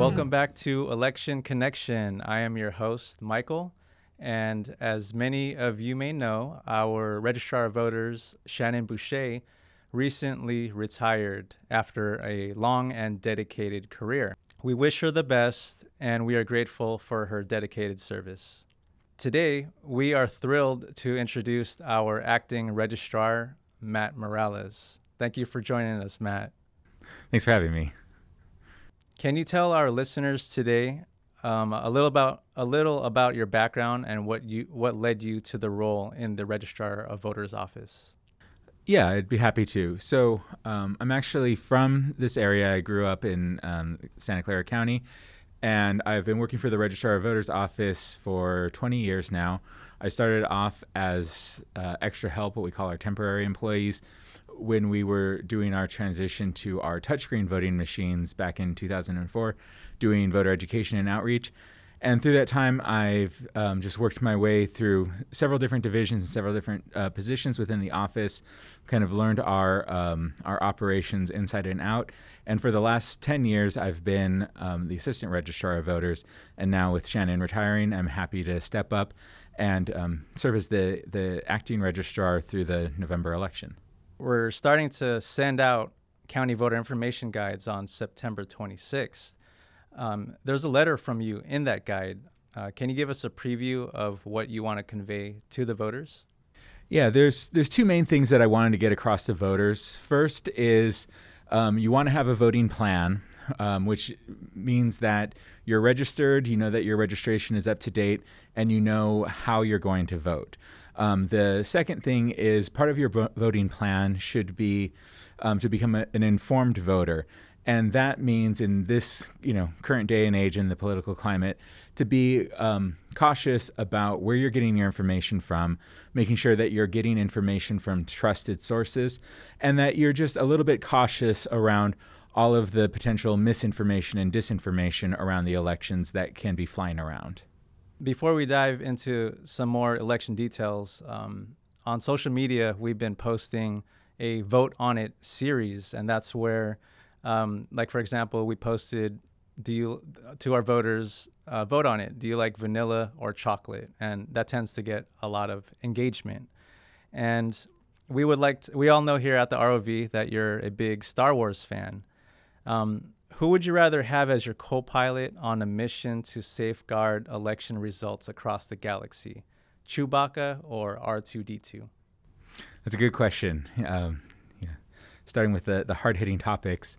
Welcome back to Election Connection. I am your host, Michael, and as many of you may know, our Registrar of Voters, Shannon Boucher, recently retired after a long and dedicated career. We wish her the best, and we are grateful for her dedicated service. Today, we are thrilled to introduce our Acting Registrar, Matt Moreles. Thank you for joining us, Matt. Thanks for having me. Can you tell our listeners today a little about your background and what led you to the role in the Registrar of Voters office? Yeah, I'd be happy to. So I'm actually from this area. I grew up in Santa Clara County, and I've been working for the Registrar of Voters office for 20 years now. I started off as extra help, what we call our temporary employees, when we were doing our transition to our touchscreen voting machines back in 2004, doing voter education and outreach. And through that time, I've just worked my way through several different divisions and several different positions within the office, kind of learned our operations inside and out. And for the last 10 years, I've been the Assistant Registrar of Voters. And now with Shannon retiring, I'm happy to step up and serve as the Acting Registrar through the November election. We're starting to send out county voter information guides on September 26th. There's a letter from you in that guide. Can you give us a preview of what you want to convey to the voters? Yeah, there's two main things that I wanted to get across to voters. First is you want to have a voting plan, which means that you're registered, you know that your registration is up to date, and you know how you're going to vote. The second thing is part of your voting plan should be to become an informed voter. And that means in this current day and age in the political climate to be cautious about where you're getting your information from, making sure that you're getting information from trusted sources, and that you're just a little bit cautious around all of the potential misinformation and disinformation around the elections that can be flying around. Before we dive into some more election details, on social media, we've been posting a Vote On It series, and that's where, for example, we posted to our voters, vote on it. Do you like vanilla or chocolate? And that tends to get a lot of engagement. And we all know here at the ROV that you're a big Star Wars fan. Who would you rather have as your co-pilot on a mission to safeguard election results across the galaxy, Chewbacca or R2-D2? That's a good question. Starting with the hard-hitting topics.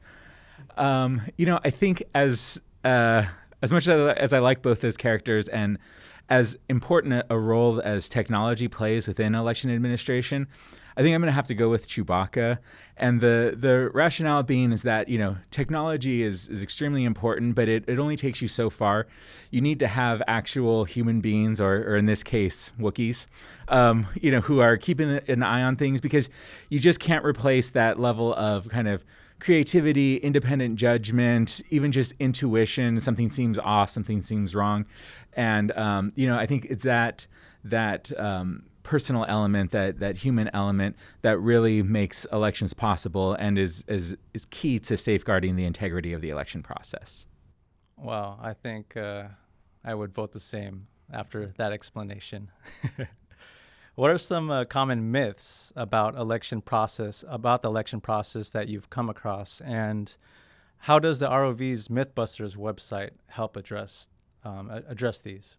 I think as much as I like both those characters and as important a role as technology plays within election administration, I think I'm going to have to go with Chewbacca. And the rationale being is that, technology is extremely important, but it only takes you so far. You need to have actual human beings, or in this case, Wookiees, who are keeping an eye on things, because you just can't replace that level of kind of creativity, independent judgment, even just intuition. Something seems off, something seems wrong. And, I think it's that personal element, that human element that really makes elections possible and is key to safeguarding the integrity of the election process. Well, I think I would vote the same after that explanation. What are some common myths about the election process that you've come across, and how does the ROV's Mythbusters website help address these?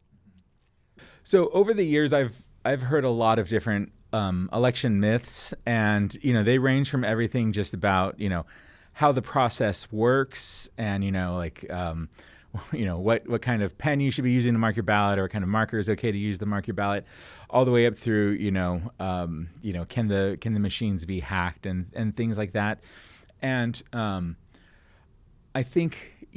So over the years, I've heard a lot of different election myths, and they range from everything just about how the process works, and what kind of pen you should be using to mark your ballot, or what kind of marker is okay to use to mark your ballot, all the way up through can the machines be hacked and things like that. And I think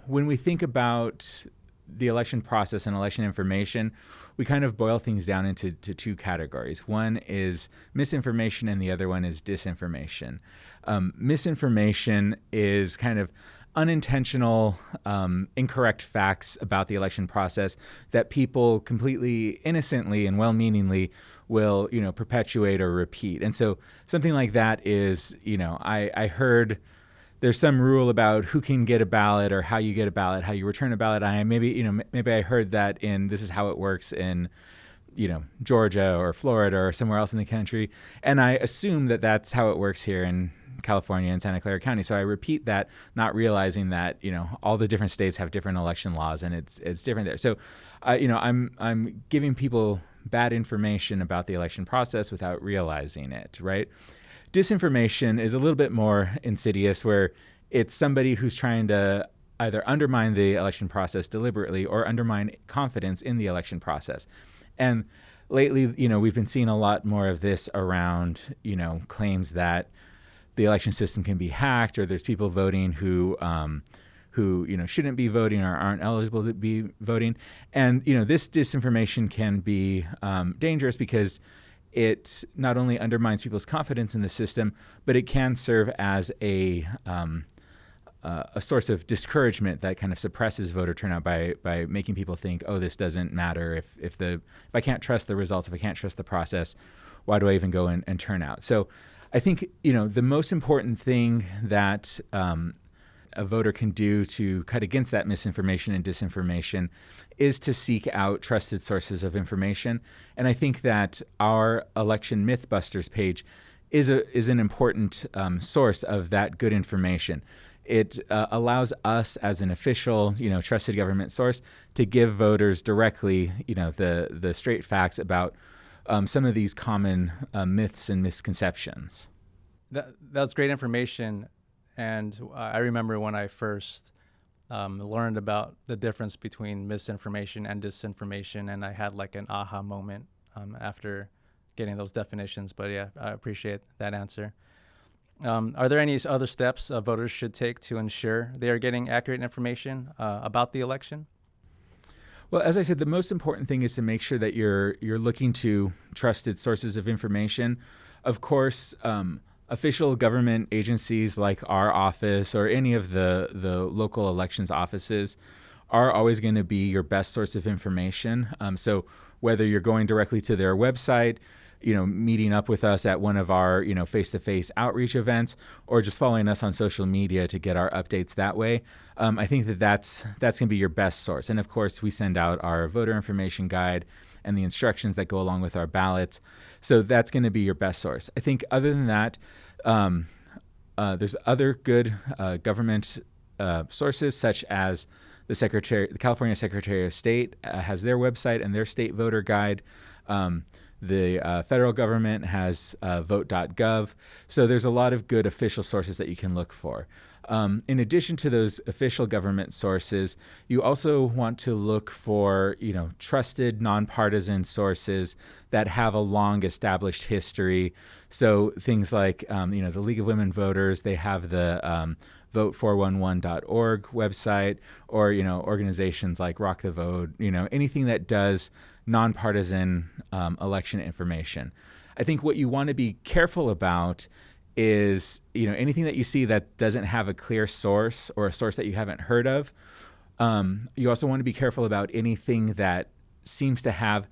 when we think about the election process and election information, we kind of boil things down into two categories. One is misinformation and the other one is disinformation. Misinformation is kind of unintentional, incorrect facts about the election process that people completely innocently and well-meaningly will, perpetuate or repeat. And so something like that is, I heard there's some rule about who can get a ballot or how you get a ballot, how you return a ballot. Maybe I heard that this is how it works in, Georgia or Florida or somewhere else in the country. And I assume that that's how it works here in California and Santa Clara County. So I repeat that, not realizing that, all the different states have different election laws and it's different there. So, I'm giving people bad information about the election process without realizing it, right? Disinformation is a little bit more insidious, where it's somebody who's trying to either undermine the election process deliberately or undermine confidence in the election process. And lately, we've been seeing a lot more of this around, claims that the election system can be hacked, or there's people voting who shouldn't be voting or aren't eligible to be voting. And, this disinformation can be dangerous because it not only undermines people's confidence in the system, but it can serve as a source of discouragement that kind of suppresses voter turnout by making people think, oh, this doesn't matter. If I can't trust the results, if I can't trust the process, why do I even go and turn out? So I think, the most important thing that a voter can do to cut against that misinformation and disinformation is to seek out trusted sources of information. And I think that our Election Mythbusters page is an important source of that good information. It allows us as an official, trusted government source to give voters directly, the straight facts about some of these common myths and misconceptions. That's great information. And I remember when I first learned about the difference between misinformation and disinformation, and I had like an aha moment after getting those definitions. But yeah, I appreciate that answer. Are there any other steps voters should take to ensure they are getting accurate information about the election? Well, as I said, the most important thing is to make sure that you're looking to trusted sources of information. Of course, official government agencies like our office or any of the local elections offices are always going to be your best source of information. So whether you're going directly to their website, meeting up with us at one of our, face-to-face outreach events, or just following us on social media to get our updates that way, I think that's going to be your best source. And of course, we send out our voter information guide and the instructions that go along with our ballots. So that's going to be your best source. I think other than that, there's other good government sources, such as the California Secretary of State has their website and their state voter guide. The federal government has vote.gov. So there's a lot of good official sources that you can look for. In addition to those official government sources, you also want to look for, trusted, nonpartisan sources that have a long established history. So things like, the League of Women Voters, they have the vote411.org website, or, organizations like Rock the Vote, anything that does nonpartisan election information. I think what you want to be careful about is, anything that you see that doesn't have a clear source or a source that you haven't heard of. You also want to be careful about anything that seems to have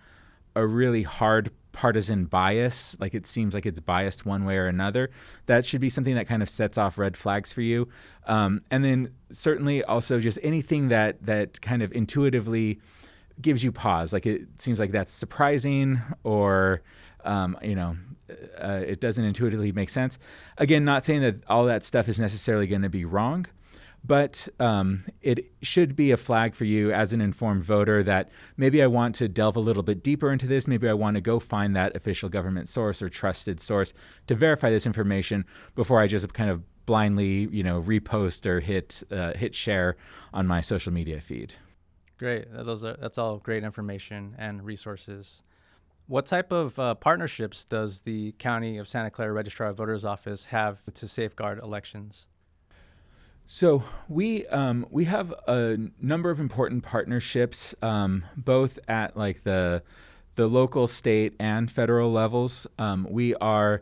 a really hard partisan bias, like it seems like it's biased one way or another. That should be something that kind of sets off red flags for you. And then certainly also just anything that kind of intuitively gives you pause, like it seems like that's surprising, or it doesn't intuitively make sense. Again, not saying that all that stuff is necessarily going to be wrong, but it should be a flag for you as an informed voter that maybe I want to delve a little bit deeper into this. Maybe I want to go find that official government source or trusted source to verify this information before I just kind of blindly, repost or hit share on my social media feed. Great. That's all great information and resources. What type of partnerships does the County of Santa Clara Registrar of Voters office have to safeguard elections? So we have a number of important partnerships, both at like the local, state, and federal levels. We are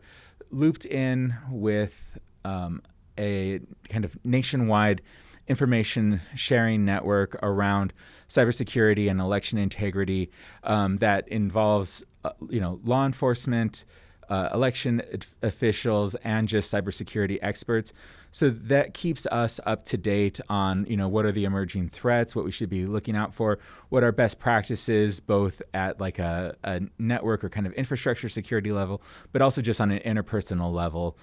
looped in with a kind of nationwide information sharing network around cybersecurity and election integrity that involves, law enforcement, election officials and just cybersecurity experts. So that keeps us up to date on, what are the emerging threats, what we should be looking out for, what are best practices, both at like a network or kind of infrastructure security level, but also just on an interpersonal level.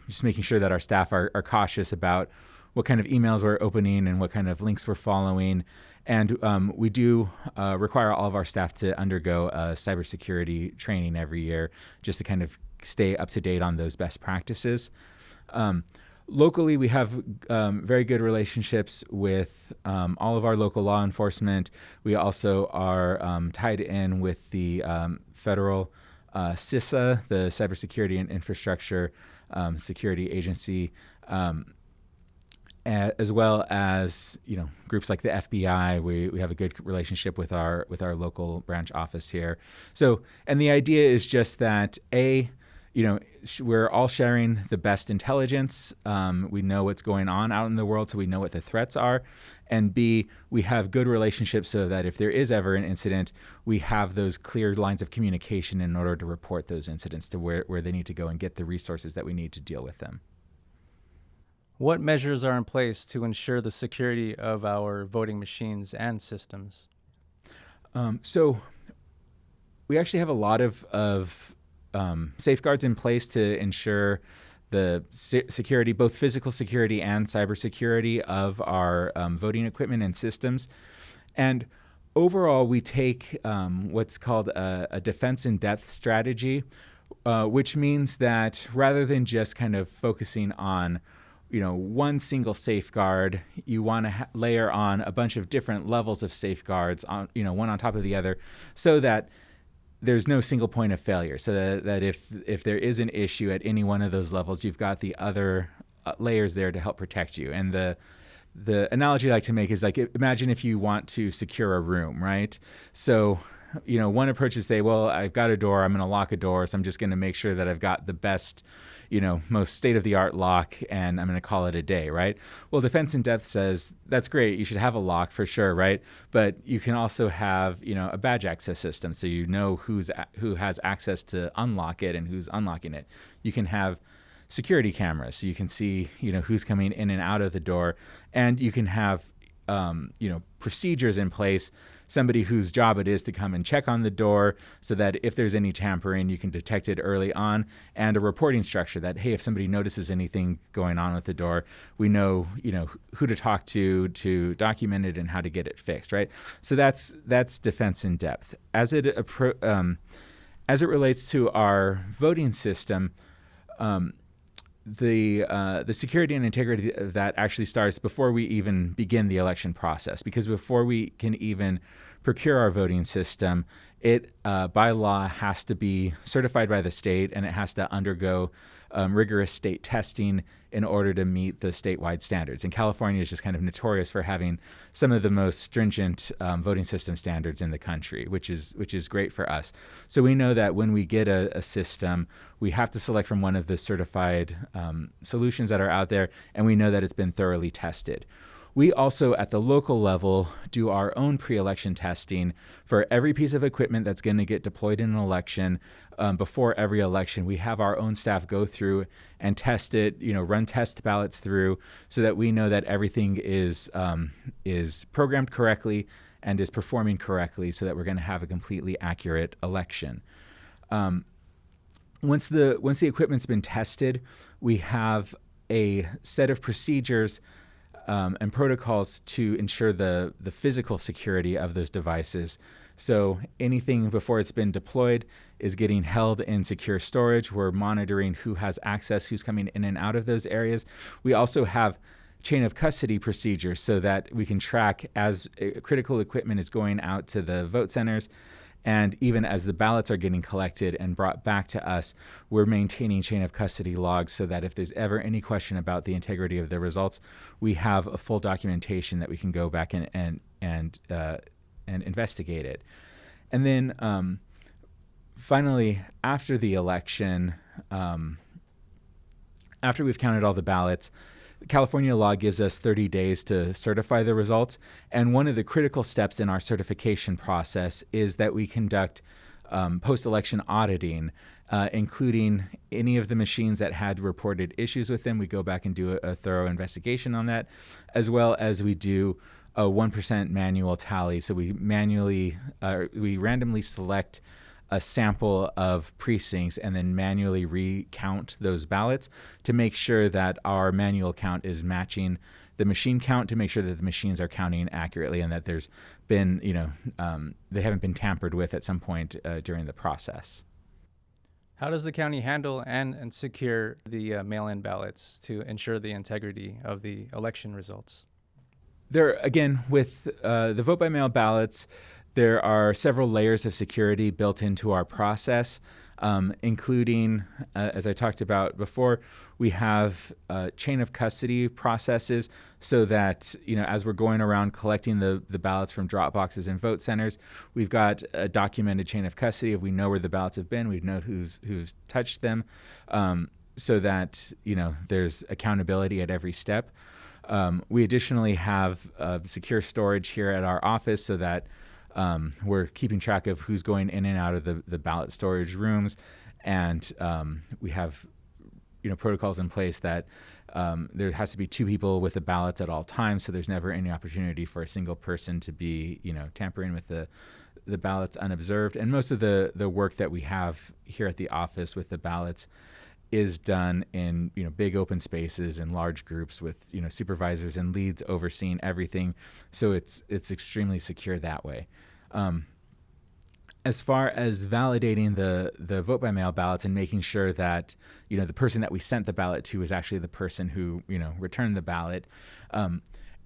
Just making sure that our staff are cautious about what kind of emails we're opening and what kind of links we're following. And we do require all of our staff to undergo cybersecurity training every year just to kind of stay up to date on those best practices. Locally, we have very good relationships with all of our local law enforcement. We also are tied in with the federal CISA, the Cybersecurity and Infrastructure Security Agency, as well as groups like the FBI. We have a good relationship with our local branch office here. So, and the idea is just that we're all sharing the best intelligence. We know what's going on out in the world, so we know what the threats are. And B, we have good relationships so that if there is ever an incident, we have those clear lines of communication in order to report those incidents to where they need to go and get the resources that we need to deal with them. What measures are in place to ensure the security of our voting machines and systems? So we actually have a lot of safeguards in place to ensure the security, both physical security and cybersecurity of our voting equipment and systems. And overall, we take what's called a defense in depth strategy, which means that rather than just kind of focusing on one single safeguard, you want to layer on a bunch of different levels of safeguards on, one on top of the other, so that there's no single point of failure. So that if there is an issue at any one of those levels, you've got the other layers there to help protect you. And the analogy I like to make is like, imagine if you want to secure a room, right? So one approach is say, well, I've got a door, I'm going to lock a door, so I'm just going to make sure that I've got the best, most state-of-the-art lock, and I'm going to call it a day, right? Well, defense in depth says, that's great, you should have a lock for sure, right? But you can also have, a badge access system, so who has access to unlock it and who's unlocking it. You can have security cameras, so you can see, who's coming in and out of the door, and you can have, procedures in place, somebody whose job it is to come and check on the door so that if there's any tampering, you can detect it early on, and a reporting structure that, hey, if somebody notices anything going on with the door, we know, who to talk to document it and how to get it fixed, right? So that's defense in depth. As it relates to our voting system, the security and integrity of that actually starts before we even begin the election process, because before we can even procure our voting system, it by law has to be certified by the state, and it has to undergo rigorous state testing in order to meet the statewide standards. And California is just kind of notorious for having some of the most stringent voting system standards in the country, which is great for us. So we know that when we get a system, we have to select from one of the certified solutions that are out there, and we know that it's been thoroughly tested. We also, at the local level, do our own pre-election testing for every piece of equipment that's going to get deployed in an election. Before every election, we have our own staff go through and test it, run test ballots through, so that we know that everything is programmed correctly and is performing correctly, so that we're going to have a completely accurate election. Once the equipment's been tested, we have a set of procedures and protocols to ensure the physical security of those devices. So anything before it's been deployed is getting held in secure storage. We're monitoring who has access, who's coming in and out of those areas. We also have chain of custody procedures so that we can track as critical equipment is going out to the vote centers. And even as the ballots are getting collected and brought back to us, we're maintaining chain of custody logs so that if there's ever any question about the integrity of the results, we have a full documentation that we can go back and investigate it. And then finally, after the election, after we've counted all the ballots, California law gives us 30 days to certify the results. And one of the critical steps in our certification process is that we conduct post-election auditing, including any of the machines that had reported issues with them. We go back and do a thorough investigation on that, as well as we do a 1% manual tally. So we randomly select a sample of precincts and then manually recount those ballots to make sure that our manual count is matching the machine count, to make sure that the machines are counting accurately and that there's been, they haven't been tampered with at some point during the process. How does the county handle and secure the mail-in ballots to ensure the integrity of the election results? There, again, with the vote-by-mail ballots, there are several layers of security built into our process, including, as I talked about before, we have chain of custody processes so that, as we're going around collecting the ballots from drop boxes and vote centers, we've got a documented chain of custody. If we know where the ballots have been, we know who's touched them, so that, there's accountability at every step. We additionally have secure storage here at our office so that we're keeping track of who's going in and out of the ballot storage rooms, and we have protocols in place that there has to be 2 people with the ballots at all times, so there's never any opportunity for a single person to be tampering with the ballots unobserved. And most of the work that we have here at the office with the ballots is done in big open spaces and large groups with supervisors and leads overseeing everything, so it's extremely secure that way. As far as validating the vote by mail ballots and making sure that the person that we sent the ballot to is actually the person who returned the ballot,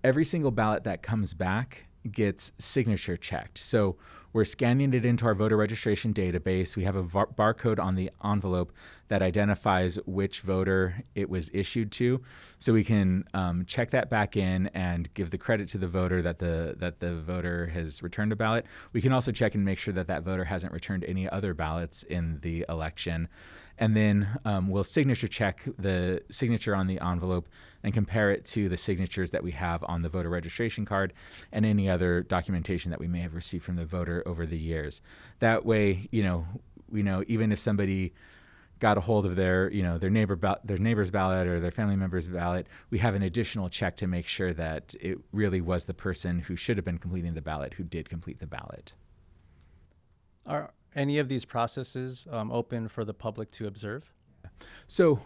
every single ballot that comes back gets signature checked. So we're scanning it into our voter registration database. We have a barcode on the envelope that identifies which voter it was issued to. So we can check that back in and give the credit to the voter that the voter has returned a ballot. We can also check and make sure that that voter hasn't returned any other ballots in the election. And then we'll signature check the signature on the envelope and compare it to the signatures that we have on the voter registration card and any other documentation that we may have received from the voter over the years. That way, we know even if somebody got a hold of their neighbor's ballot or their family member's ballot, we have an additional check to make sure that it really was the person who should have been completing the ballot who did complete the ballot. Are any of these processes open for the public to observe? So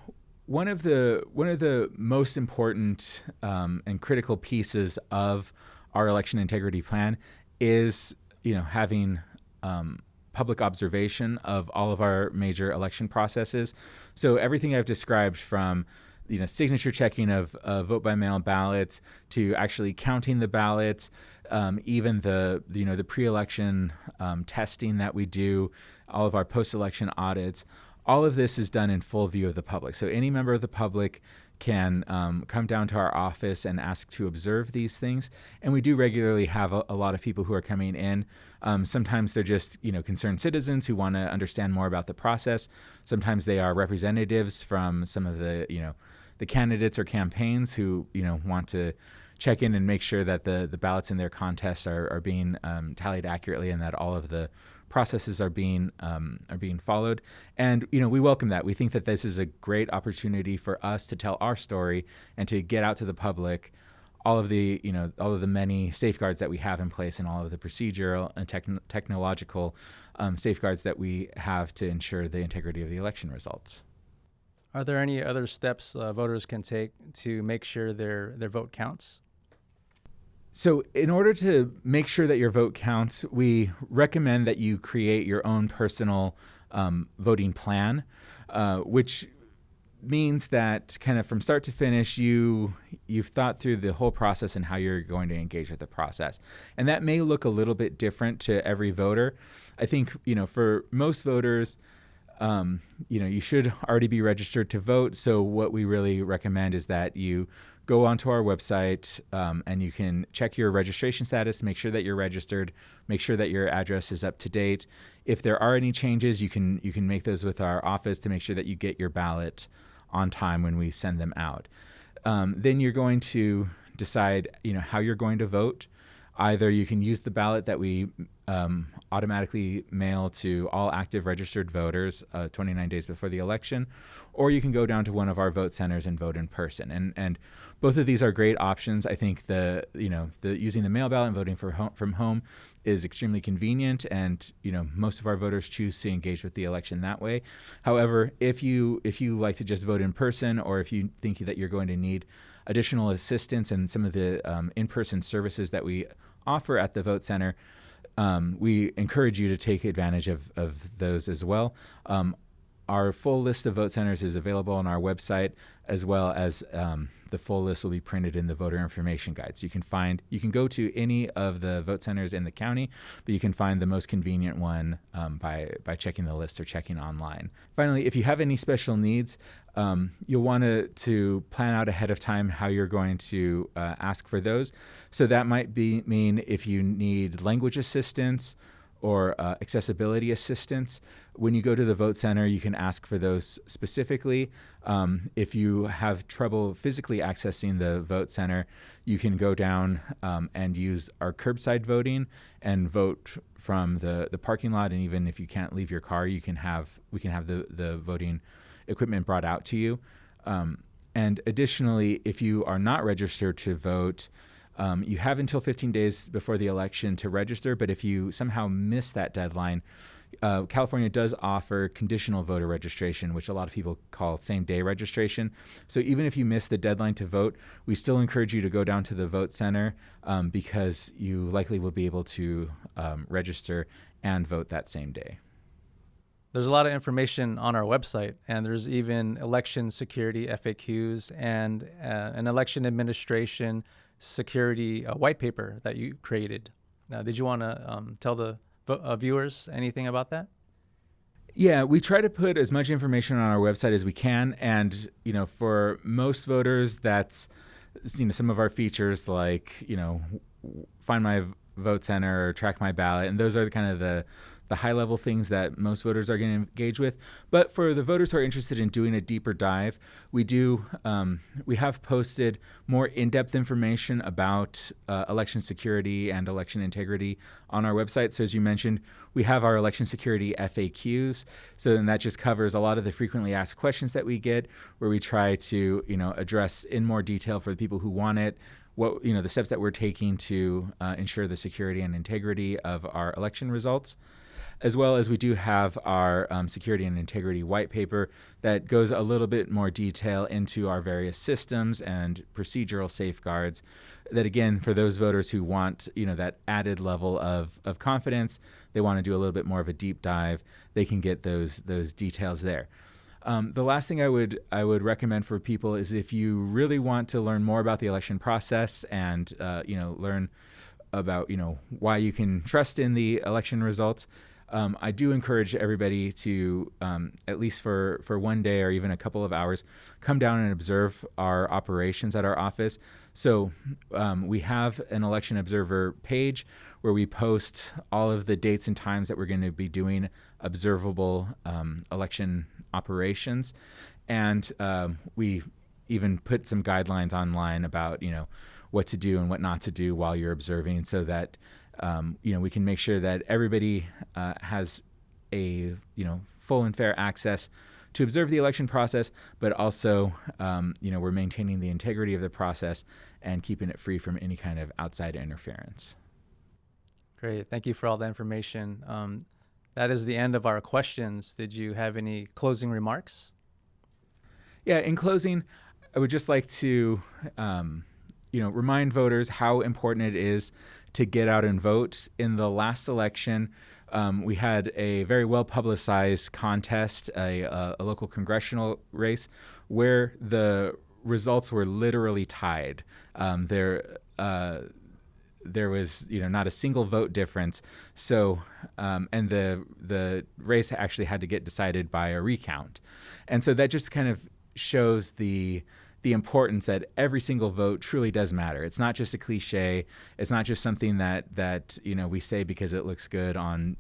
one of the most important and critical pieces of our election integrity plan is having public observation of all of our major election processes. So everything I've described, from signature checking of vote by mail ballots to actually counting the ballots, even the pre-election testing that we do, all of our post-election audits, all of this is done in full view of the public. So any member of the public can come down to our office and ask to observe these things. And we do regularly have a lot of people who are coming in. Sometimes they're just concerned citizens who want to understand more about the process. Sometimes they are representatives from some of the candidates or campaigns who want to check in and make sure that the ballots in their contests are being tallied accurately and that all of the processes are being followed. And we welcome that. We think that this is a great opportunity for us to tell our story and to get out to the public all of the many safeguards that we have in place and all of the procedural and technological safeguards that we have to ensure the integrity of the election results. Are there any other steps voters can take to make sure their vote counts? So in order to make sure that your vote counts, we recommend that you create your own personal voting plan, which means that kind of from start to finish, you've thought through the whole process and how you're going to engage with the process. And that may look a little bit different to every voter. I think, for most voters, you should already be registered to vote. So what we really recommend is that you go onto our website and you can check your registration status, make sure that you're registered, make sure that your address is up to date. If there are any changes, you can make those with our office to make sure that you get your ballot on time when we send them out. Then you're going to decide, how you're going to vote. Either you can use the ballot that we automatically mail to all active registered voters 29 days before the election, or you can go down to one of our vote centers and vote in person. And both of these are great options. I think the using the mail ballot and voting from home is extremely convenient, and most of our voters choose to engage with the election that way. However, if you like to just vote in person, or if you think that you're going to need additional assistance and some of the in-person services that we offer at the vote center, we encourage you to take advantage of those as well. Our full list of vote centers is available on our website, as well as the full list will be printed in the voter information guide. So you can go to any of the vote centers in the county, but you can find the most convenient one by checking the list or checking online. Finally, if you have any special needs, you'll want to plan out ahead of time how you're going to ask for those. So that might mean if you need language assistance or accessibility assistance. When you go to the vote center, you can ask for those specifically. If you have trouble physically accessing the vote center, you can go down and use our curbside voting and vote from the parking lot. And even if you can't leave your car, we can have the voting equipment brought out to you. And additionally, if you are not registered to vote, you have until 15 days before the election to register, but if you somehow miss that deadline, California does offer conditional voter registration, which a lot of people call same-day registration. So even if you miss the deadline to vote, we still encourage you to go down to the vote center because you likely will be able to register and vote that same day. There's a lot of information on our website, and there's even election security FAQs and an election administration security white paper that you created. Did you want to tell the viewers anything about that? Yeah, we try to put as much information on our website as we can, and for most voters, that's some of our features like find my vote center or track my ballot, and those are kind of the high-level things that most voters are going to engage with. But for the voters who are interested in doing a deeper dive, we have posted more in-depth information about election security and election integrity on our website. So as you mentioned, we have our election security FAQs. So then that just covers a lot of the frequently asked questions that we get, where we try to address in more detail for the people who want it, what the steps that we're taking to ensure the security and integrity of our election results. As well as we do have our security and integrity white paper that goes a little bit more detail into our various systems and procedural safeguards that, again, for those voters who want that added level of confidence, they want to do a little bit more of a deep dive, they can get those details there. The last thing I would recommend for people is if you really want to learn more about the election process and learn about why you can trust in the election results, I do encourage everybody to, at least for one day or even a couple of hours, come down and observe our operations at our office. So we have an election observer page where we post all of the dates and times that we're going to be doing observable election operations. And we even put some guidelines online about, what to do and what not to do while you're observing, so that we can make sure that everybody has a full and fair access to observe the election process, but also we're maintaining the integrity of the process and keeping it free from any kind of outside interference. Great, thank you for all the information. That is the end of our questions. Did you have any closing remarks? Yeah, in closing, I would just like to remind voters how important it is to get out and vote. In the last election, we had a very well-publicized contest, a local congressional race, where the results were literally tied. There was, not a single vote difference. So, and the race actually had to get decided by a recount, and so that just kind of shows the importance that every single vote truly does matter. It's not just a cliche. It's not just something that we say because it looks good on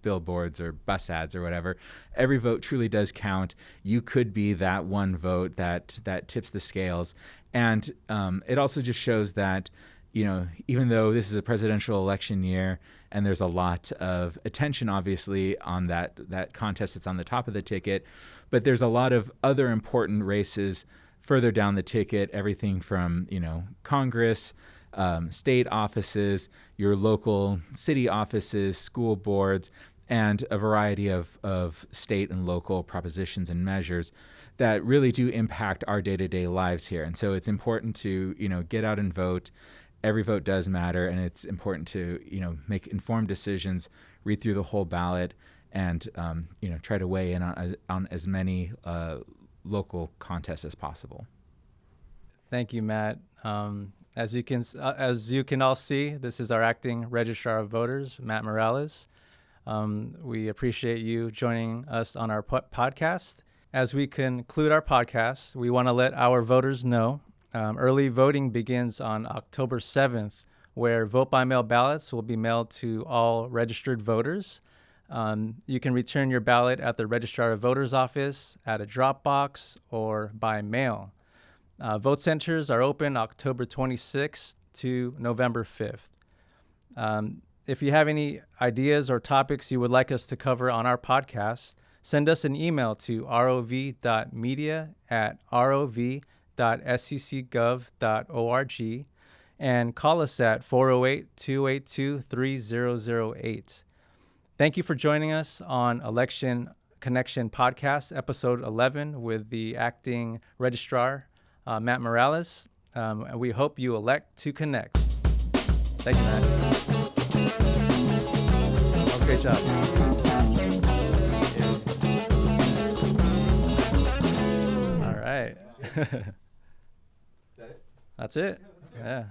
billboards or bus ads or whatever. Every vote truly does count. You could be that one vote that tips the scales, and it also just shows that even though this is a presidential election year and there's a lot of attention, obviously, on that contest that's on the top of the ticket, but there's a lot of other important races further down the ticket, everything from, Congress, state offices, your local city offices, school boards, and a variety of state and local propositions and measures that really do impact our day-to-day lives here. And so it's important to, get out and vote. Every vote does matter, and it's important to, make informed decisions, read through the whole ballot, and, try to weigh in on as many local contests as possible. Thank you, Matt. As you can all see, this is our Acting Registrar of Voters, Matt Moreles. We appreciate you joining us on our podcast. As we conclude our podcast, we want to let our voters know early voting begins on October 7th, where vote-by-mail ballots will be mailed to all registered voters. You can return your ballot at the Registrar of Voters office, at a drop box, or by mail. Vote centers are open October 26th to November 5th. If you have any ideas or topics you would like us to cover on our podcast, send us an email to rov.media@rov.sccgov.org and call us at 408-282-3008. Thank you for joining us on Election Connection Podcast, Episode 11, with the Acting Registrar, Matt Moreles. We hope you elect to connect. Thank you, Matt. That was a great job. Yeah. All right. That's it? Yeah.